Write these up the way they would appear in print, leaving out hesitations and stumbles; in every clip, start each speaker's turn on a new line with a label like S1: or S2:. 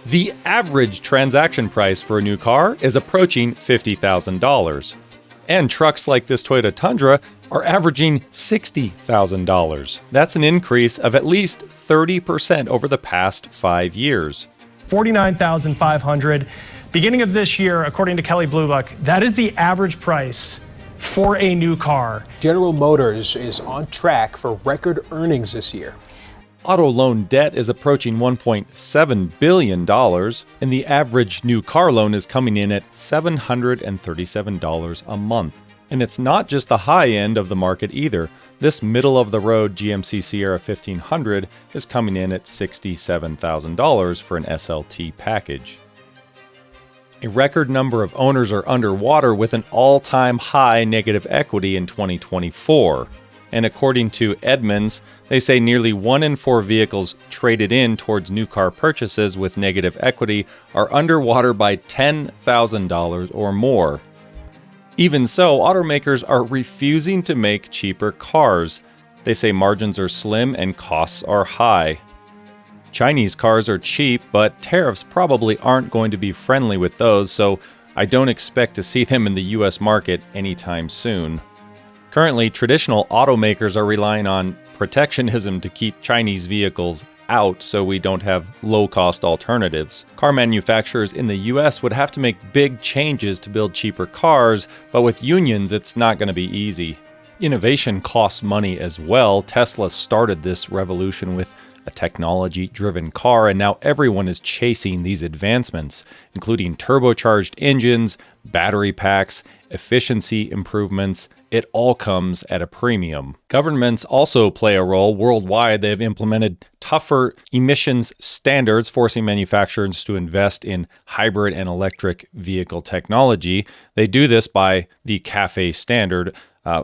S1: The average transaction price for a new car is approaching $50,000. And trucks like this Toyota Tundra are averaging $60,000. That's an increase of at least 30% over the past 5 years.
S2: $49,500. Beginning of this year, according to Kelley Blue Book, that is the average price for a new car.
S3: General Motors is on track for record earnings this year.
S1: Auto loan debt is approaching $1.7 billion, and the average new car loan is coming in at $737 a month. And it's not just the high end of the market either. This middle-of-the-road GMC Sierra 1500 is coming in at $67,000 for an SLT package. A record number of owners are underwater with an all-time high negative equity in 2024. And according to Edmunds, they say nearly 1 in 4 vehicles traded in towards new car purchases with negative equity are underwater by $10,000 or more. Even so, automakers are refusing to make cheaper cars. They say margins are slim and costs are high. Chinese cars are cheap, but tariffs probably aren't going to be friendly with those, so I don't expect to see them in the US market anytime soon. Currently, traditional automakers are relying on protectionism to keep Chinese vehicles out so we don't have low-cost alternatives. Car manufacturers in the US would have to make big changes to build cheaper cars, but with unions, it's not going to be easy. Innovation costs money as well. Tesla started this revolution with a technology-driven car, and now everyone is chasing these advancements, including turbocharged engines, battery packs, efficiency improvements. It all comes at a premium. Governments also play a role. Worldwide, they have implemented tougher emissions standards, forcing manufacturers to invest in hybrid and electric vehicle technology. They do this by the CAFE standard,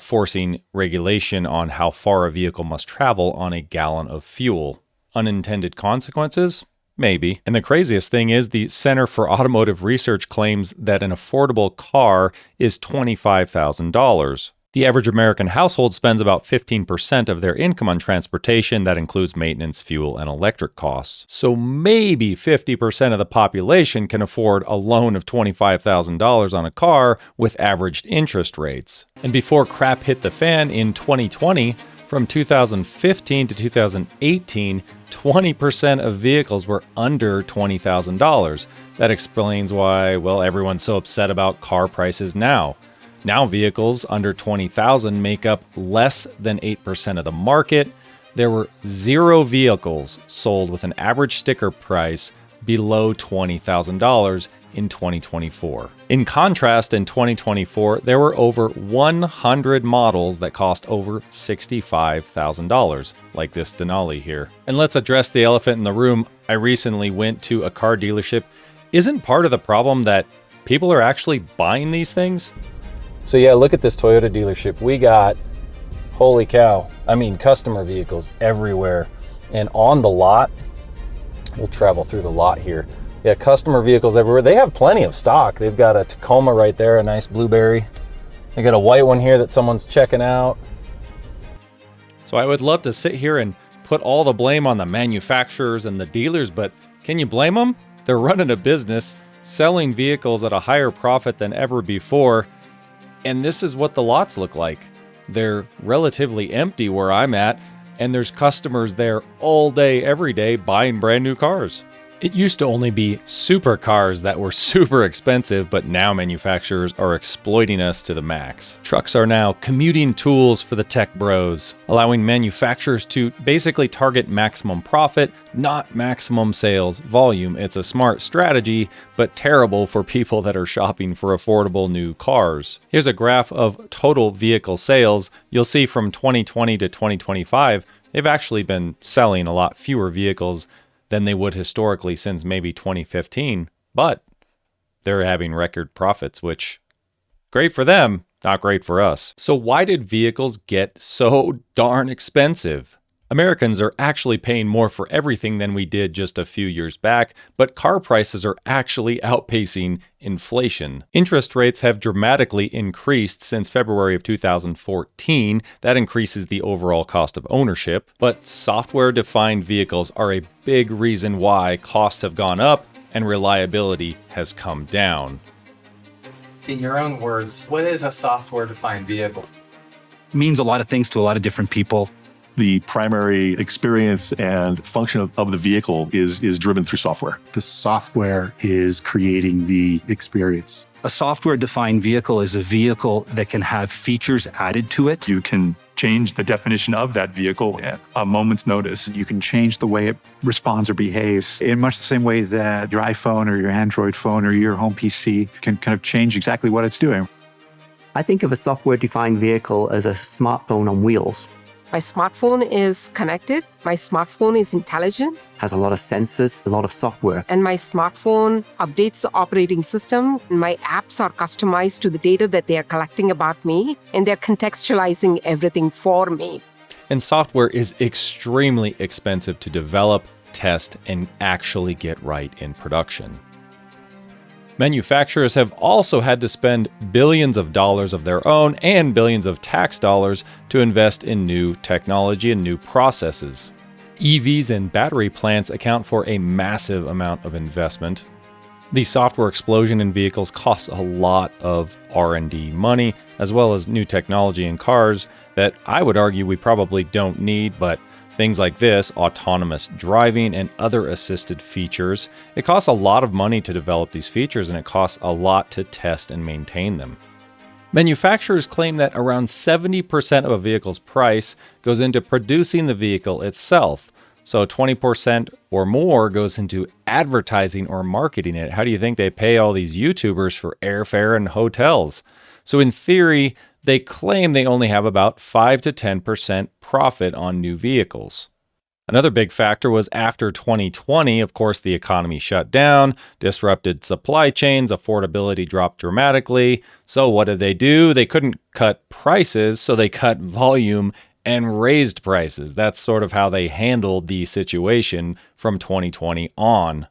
S1: forcing regulation on how far a vehicle must travel on a gallon of fuel. Unintended consequences? Maybe. And the craziest thing is the Center for Automotive Research claims that an affordable car is $25,000. The average American household spends about 15% of their income on transportation. That includes maintenance, fuel, and electric costs. So maybe 50% of the population can afford a loan of $25,000 on a car with averaged interest rates. And before crap hit the fan in 2020, from 2015 to 2018, 20% of vehicles were under $20,000. That explains why, well, everyone's so upset about car prices now. Now vehicles under $20,000 make up less than 8% of the market. There were 0 vehicles sold with an average sticker price below $20,000 in 2024. In contrast, in 2024, there were over 100 models that cost over $65,000, like this Denali here. And let's address the elephant in the room. I recently went to a car dealership. Isn't part of the problem that people are actually buying these things? So yeah, look at this Toyota dealership. We got, holy cow, I mean, customer vehicles everywhere. And on the lot, we'll travel through the lot here. Yeah, customer vehicles everywhere. They have plenty of stock. They've got a Tacoma right there, a nice blueberry. They got a white one here that someone's checking out. So I would love to sit here and put all the blame on the manufacturers and the dealers, but can you blame them? They're running a business, selling vehicles at a higher profit than ever before, and this is what the lots look like. They're relatively empty where I'm at, and there's customers there all day, every day, buying brand new cars. It used to only be supercars that were super expensive, but now manufacturers are exploiting us to the max. Trucks are now commuting tools for the tech bros, allowing manufacturers to basically target maximum profit, not maximum sales volume. It's a smart strategy, but terrible for people that are shopping for affordable new cars. Here's a graph of total vehicle sales. You'll see from 2020 to 2025, they've actually been selling a lot fewer vehicles than they would historically since maybe 2015, but they're having record profits, which great for them, not great for us. So why did vehicles get so darn expensive? Americans are actually paying more for everything than we did just a few years back, but car prices are actually outpacing inflation. Interest rates have dramatically increased since February of 2014. That increases the overall cost of ownership, but software-defined vehicles are a big reason why costs have gone up and reliability has come down.
S4: In your own words, what is a software-defined vehicle?
S5: Means a lot of things to a lot of different people.
S6: The primary experience and function of the vehicle is driven through software.
S7: The software is creating the experience.
S5: A software-defined vehicle is a vehicle that can have features added to it.
S6: You can change the definition of that vehicle at a moment's notice.
S7: You can change the way it responds or behaves in much the same way that your iPhone or your Android phone or your home PC can kind of change exactly what it's doing.
S8: I think of a software-defined vehicle as a smartphone on wheels.
S9: My smartphone is connected. My smartphone is intelligent.
S8: Has a lot of sensors, a lot of software.
S9: And my smartphone updates the operating system. My apps are customized to the data that they are collecting about me, and they're contextualizing everything for me.
S1: And software is extremely expensive to develop, test, and actually get right in production. Manufacturers have also had to spend billions of dollars of their own and billions of tax dollars to invest in new technology and new processes. EVs and battery plants account for a massive amount of investment. The software explosion in vehicles costs a lot of R&D money, as well as new technology in cars that I would argue we probably don't need, but things like this, autonomous driving and other assisted features, it costs a lot of money to develop these features and it costs a lot to test and maintain them. Manufacturers claim that around 70% of a vehicle's price goes into producing the vehicle itself. So 20% or more goes into advertising or marketing it. How do you think they pay all these YouTubers for airfare and hotels? So in theory, they claim they only have about 5 to 10% profit on new vehicles. Another big factor was after 2020, of course, the economy shut down, disrupted supply chains, affordability dropped dramatically. So what did they do? They couldn't cut prices, so they cut volume and raised prices. That's sort of how they handled the situation from 2020 on.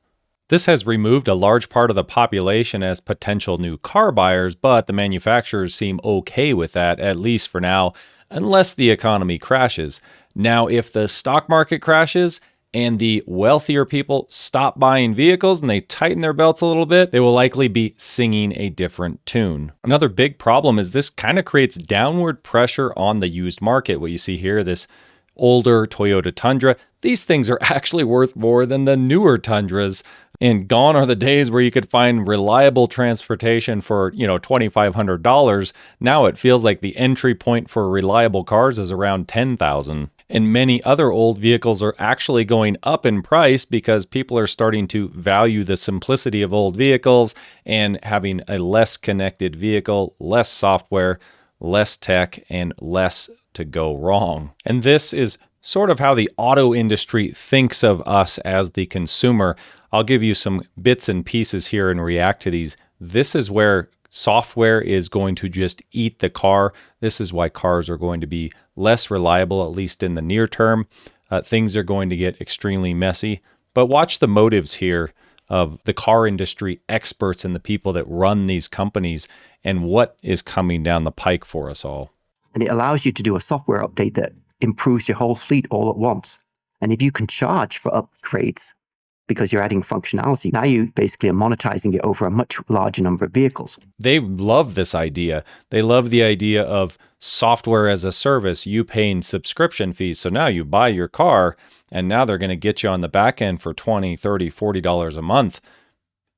S1: This has removed a large part of the population as potential new car buyers, but the manufacturers seem okay with that, at least for now, unless the economy crashes. Now, if the stock market crashes and the wealthier people stop buying vehicles and they tighten their belts a little bit, they will likely be singing a different tune. Another big problem is this kind of creates downward pressure on the used market. What you see here, this older Toyota Tundra, these things are actually worth more than the newer Tundras. And gone are the days where you could find reliable transportation for, $2,500. Now it feels like the entry point for reliable cars is around $10,000. And many other old vehicles are actually going up in price because people are starting to value the simplicity of old vehicles and having a less connected vehicle, less software, less tech, and less to go wrong. And this is sort of how the auto industry thinks of us as the consumer. I'll give you some bits and pieces here and react to these. This is where software is going to just eat the car. This is why cars are going to be less reliable, at least in the near term. Things are going to get extremely messy. But watch the motives here of the car industry experts and the people that run these companies and what is coming down the pike for us all.
S8: And it allows you to do a software update that improves your whole fleet all at once. And if you can charge for upgrades because you're adding functionality, now you basically are monetizing it over a much larger number of vehicles.
S1: They love this idea. They love the idea of software as a service, you paying subscription fees. So now you buy your car and now they're going to get you on the back end for $20, $30, $40 a month.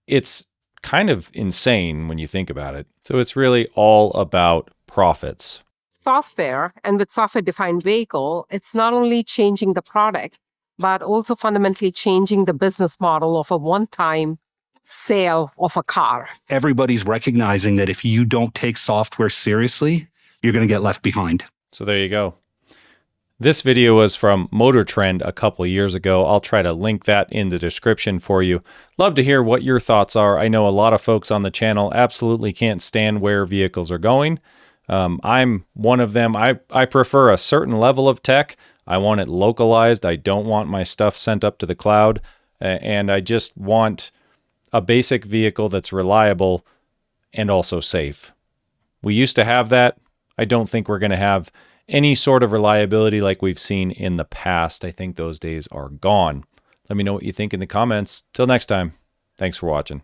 S1: It's kind of insane when you think about it. So it's really all about profits.
S9: Software, and with software-defined vehicle, it's not only changing the product, but also fundamentally changing the business model of a one-time sale of a car.
S5: Everybody's recognizing that if you don't take software seriously, you're going to get left behind.
S1: So there you go. This video was from Motor Trend a couple years ago. I'll try to link that in the description for you. Love to hear what your thoughts are. I know a lot of folks on the channel absolutely can't stand where vehicles are going. I'm one of them. I prefer a certain level of tech. I want it localized. I don't want my stuff sent up to the cloud. And I just want a basic vehicle that's reliable and also safe. We used to have that. I don't think we're going to have any sort of reliability like we've seen in the past. I think those days are gone. Let me know what you think in the comments. Till next time. Thanks for watching.